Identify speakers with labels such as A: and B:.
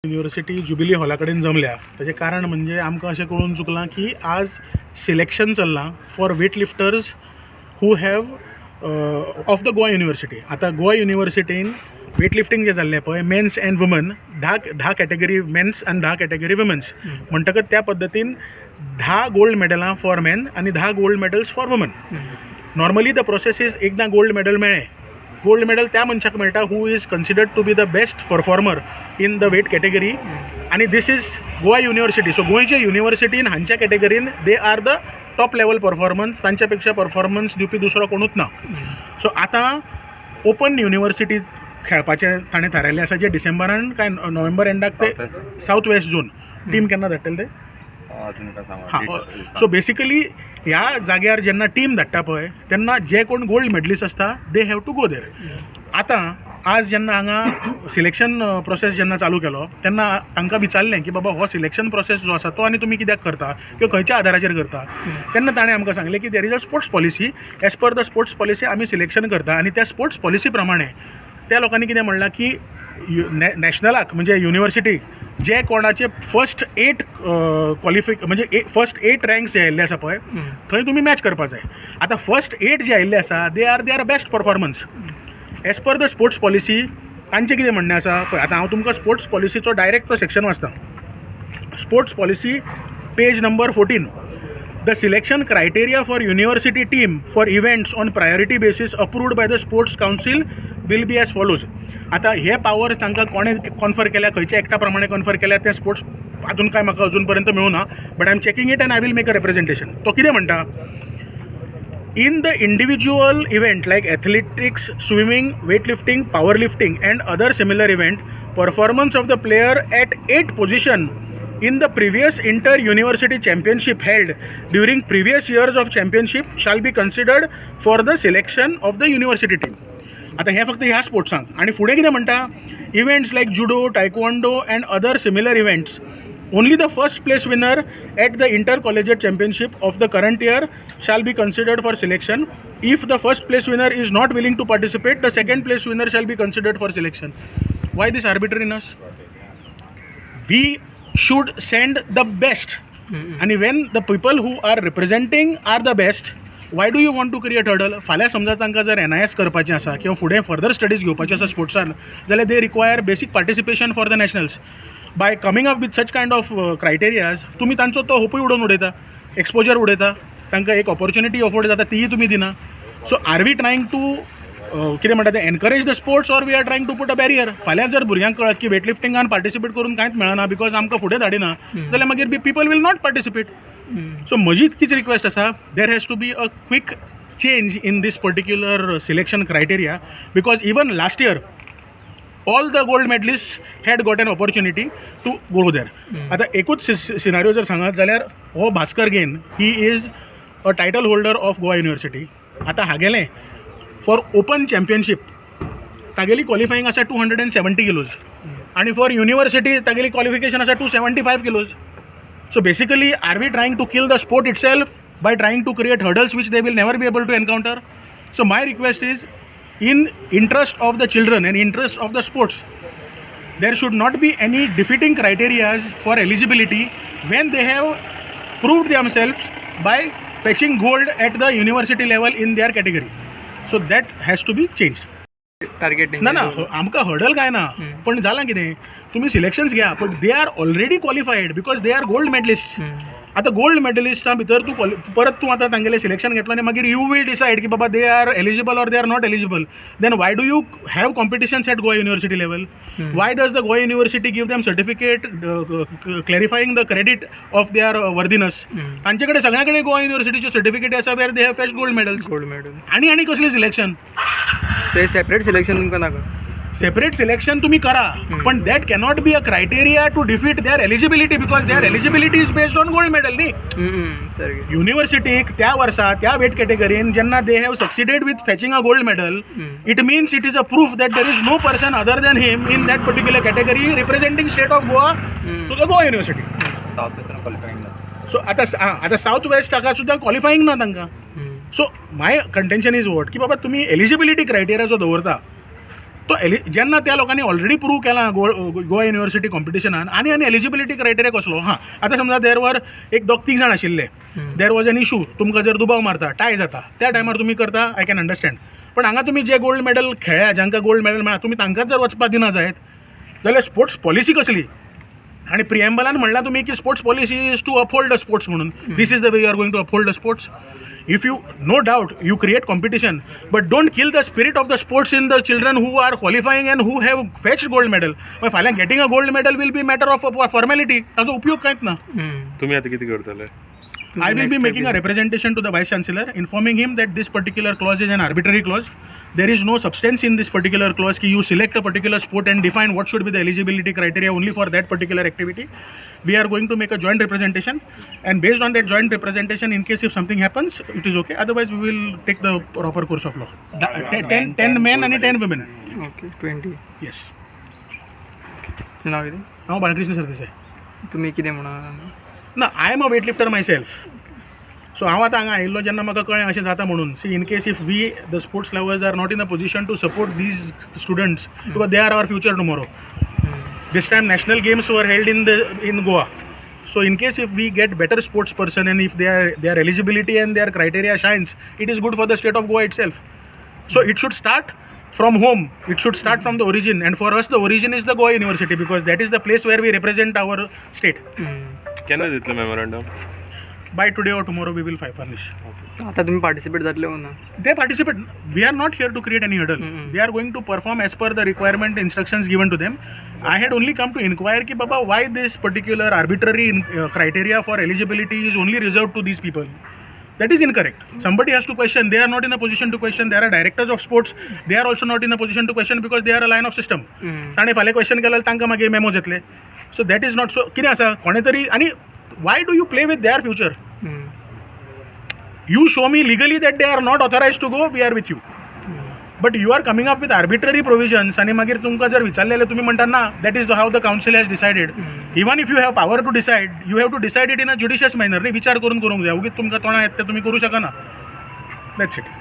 A: University jubilee हॉला कडेन जमल्या त्याचे कारण म्हणजे आमकां अशें कळून चुकलां की आज सिलेक्शन चल्लां for weight lifters who have of the Goa university. आतां गोवा युनिव्हर्सिटीन वेट लिफ्टिंग जे जाल्लें पळय मेन्स अँड वुमन धा कॅटेगरी मेन्स आनी 10 कॅटेगरी वुमन्स म्हणटकच त्या पद्दतीन 10 गोल्ड मेडलां फॉर मेन आनी 10 gold medals for woman. Normally the process is एकदां गोल्ड मेडल मेळ्ळें गोल्ड मेडल त्या मनशाक मेळटा who is considered to be the best performer in the weight category आणि this is Goa university. So गोंयच्या युनिव्हर्सिटीन हांच्या कॅटेगरीन they are the top level performance. तांच्या पेक्षा परफॉर्मन्स दिवपी दुसरो कोणूच ना. सो आतां ओपन युनिव्हर्सिटी खेळपाचें ताणें थारायल्लें आसा जे डिसेंबरान काय नोव्हेंबर एंडाक ते साऊथ वेस्ट झोन टीम केन्ना धाडटले ते सो बेसिकली ह्या जाग्यार जेन्ना टीम धाडटा पळय तेन्ना जे कोण गोल्ड मेडलिस्ट आसता दे हॅव टू गो देर. आतां आज जेन्ना हांगा सिलेक्शन प्रोसेस जेन्ना चालू केलो तेन्ना तांकां विचारलें की बाबा हो सिलेक्शन प्रोसेस जो आसा तो आनी तुमी कित्याक करता किंवा खंयच्या आदाराचेर करता. तेन्ना ताणें आमकां सांगलें की there is a sports policy. Age per the sports policy आमी सिलेक्शन करता आनी त्या स्पोर्ट्स पॉलिसी प्रमाणे त्या लोकांनी कितें म्हणलां की नॅशनलाक म्हणजे युनिव्हर्सिटीक जे कोणाचे फर्स्ट 8 म्हणजे फर्स्ट 8 रँक्स जे आयिल्ले आसा पळय थंय तुमी मॅच करपा जाय. आतां फर्स्ट 8 जे आयिल्ले आसा they are best performance as per the sports policy. तांचें कितें म्हणणें आसा पळय आतां हांव तुमकां स्पोर्ट्स पॉलिसीचो डायरेक्ट तो सेक्शन वाचता. Sports policy page number 14. The selection criteria for university team for events on priority basis approved by the sports council will be as follows. आतां हे पावर्स तांकां कोणें कॉन्फर केल्या खंयच्या एक्टा प्रमाणे कॉन्फर केल्या ते स्पोर्ट्स हातून काय म्हाका अजून पर्यंत मेळूना but I am checking it and I will make a representation. तो कितें म्हणटा in the individual event like athletics, swimming, weightlifting, powerlifting and other similar event, performance of the player at 8th position in the previous inter-university championship held during previous years of championship shall be considered for the selection of the university team. आता हे फक्त ह्या स्पोर्ट्सांक आणि फुडें कितें म्हणटा events like judo, taekwondo and other similar events only the first place winner at the inter-collegiate championship of the current year shall be considered for selection. If the first place winner is not willing to participate, the second place winner shall be considered for selection. Why this arbitrariness? We should send the best. And when the people who are representing are the best, why do you want to create hurdle? फाल्यां समजा तांकां जर NIS करपाचें आसा किंवा फुडें further studies घेवपाचें आसा स्पोर्ट्सान जाल्यार दे रिक्वायर बेसीक participation for the nationals. Bye coming up with such kind of criterias तुमी तांचो तो होपूय उडोवन उडयता, एक्सपोजर उडयता, तांकां एक ऑपॉर्च्युनिटी अफोर्ड जाता तीय तुमी दिना. So are we trying to कितें म्हणटा तें encourage the sports or we are trying to put a barrier. फाल्यां जर भुरग्यांक कळत की वेट लिफ्टिंगान पार्टिसिपेट करून कांयच मेळना बिकॉज आमकां फुडें धाडिना जाल्यार मागीर people will not participate. So म्हजी इतकीच रिक्वेस्ट आसा there has to be a quick change in these particular selection criteria because even last year all the gold medalists had got an opportunity to go there. आता एकूच scenario जर सांगत जाल्यार हो Bhaskar gain he is a title holder of Goa university. आता हागेलें for open championship तागेली qualifying आसा 270 kilos आणि फॉर युनिव्हर्सिटी तागेली क्वॉलिफिकेशन आसा 275 kilos. So basically are we trying to kill the sport itself by trying to create hurdles which they will never be able to encounter. So my request is in interest of the children and interest of the sports there should not be any defeating criteria for eligibility when they have proved themselves by fetching gold at the university level in their category. So that has to be changed.
B: Target
A: ना आमकां hurdle काय ना पण जालां कितें तुमी selections घ्या पण they are already qualified because they are gold medalist. आतां गोल्ड मेडलिस्टा भितर तूं परत तूं आतां तांगेलें सिलेक्शन घेतलां आनी मागीर यू वील डिसायड की बाबा they are eligible or they are not eligible. Then why do you have competitions at Goa university level? Why does the Goa university give them certificate clarifying the credit of their worthiness? तांचे कडेन सगळ्या कडेन गोवा युनिव्हर्सिटीचे certificate आसा वेर they have first gold medal आनी कसलें selection?
B: Separate selection तुमकां नाका.
A: सेपरेट सिलेक्शन तुम्ही करा पण that cannot be a criteria to defeat their eligibility because their eligibility is based on gold medal न्ही. युनिव्हर्सिटीक त्या वर्सा त्या वेट कॅटेगरीन जेन्ना they have succeeded with fetching a gold medal it means it is a proof that there is no person other than him in that particular category representing state of Goa to the Goa university. So आता south west हाका सुद्दां qualifying ना तांकां. So my contention is what की बाबा तुम्ही eligibility criteria जो दवरता जेन्ना त्या लोकांनी ऑलरेडी प्रूव्ह केलां गोवा युनिवर्सिटी कॉम्पिटिशनान आनी एलिजिबिलिटी क्रायटेरिया कसलो आतां समजा देर वर एक दोग तीग जाण आशिल्ले देर वॉज एन इशू तुमकां जर दुबाव मारता टाय जाता त्या टायमार तुमी करता आय कॅन अंडरस्टँड पण हांगा तुमी जे गोल्ड मेडल खेळ्ळ्या जांकां गोल्ड मेडल मेळ्ळा तुमी तांकांच जर वचपाक दिना जायत जाल्यार स्पोर्ट्स पॉलिसी कसली आणि प्रिएम्बलान म्हणला तुम्ही की sports policy is to uphold the sports म्हणून this is the way you are going to uphold the sports if you no doubt you create competition but don't kill the spirit of the sports in the children who are qualifying and who have fetched gold medal मागीर फाल्यां getting a gold medal will be matter of formality ताचो उपयोग कांयच ना
C: तुम्ही आता किती करतले
A: I will be making a representation to the Vice Chancellor, informing him that this particular clause is an arbitrary clause. There is no substance in this particular clause कि you select a particular sport and define what should be the eligibility criteria only for that particular activity. We are going to make a joint representation, and based on that joint representation, in case if something happens, it is okay. Otherwise, we will take the proper course of law. 10 men and 10 women.
B: Okay 20
A: Yes.
B: तुमचें नाव कितें
A: हांव बाळकृष्ण सरदेसाय.
B: तुमी कितें म्हणून
A: ना I am a weight lifter myself so हांव आतां हांगा आयिल्लो जेन्ना म्हाका कळ्ळें अशें जाता म्हणून see in case if we the sports lovers are not in a position to support these students because they are our future tomorrow this time national games were held in Goa so in case if we get better sports person and if their eligibility and their criteria shines it is good for the state of Goa itself so it should start from home it should start from the origin and for us the origin is the Goa University because that is the place where we represent our state.
C: केन्ना दितले memorandum
A: By today or tomorrow we will furnish.
B: So आतां तुमी participate जातले हो ना
A: They participate. We are not here to create any hurdle. They are going to perform as per the requirement instructions given to them. I had only come to inquire ki baba why this particular arbitrary criteria for eligibility is only reserved to these people. That is incorrect. Somebody has to question. They are not in a position to question. There are directors of sports. They are also not in a position to question because they are a line of system. ताणे फाल्यां question केल्यार तांकां मागीर memos येतले. So that is not so. कितें आसा कोणे तरी आनी why do you play with their future? You show me legally that they are not authorized to go, we are with you. But you are coming up with arbitrary provisions आणि मागीर तुमकां जर विचारलेले तुम्ही म्हणटा ना that is how the council has decided. Even if you have power to decide, you have to decide it in a judicious manner. विचार करून करूंक जाय उगीच तुमकां तोंडां येता ते तुम्ही करू शकना. That's it.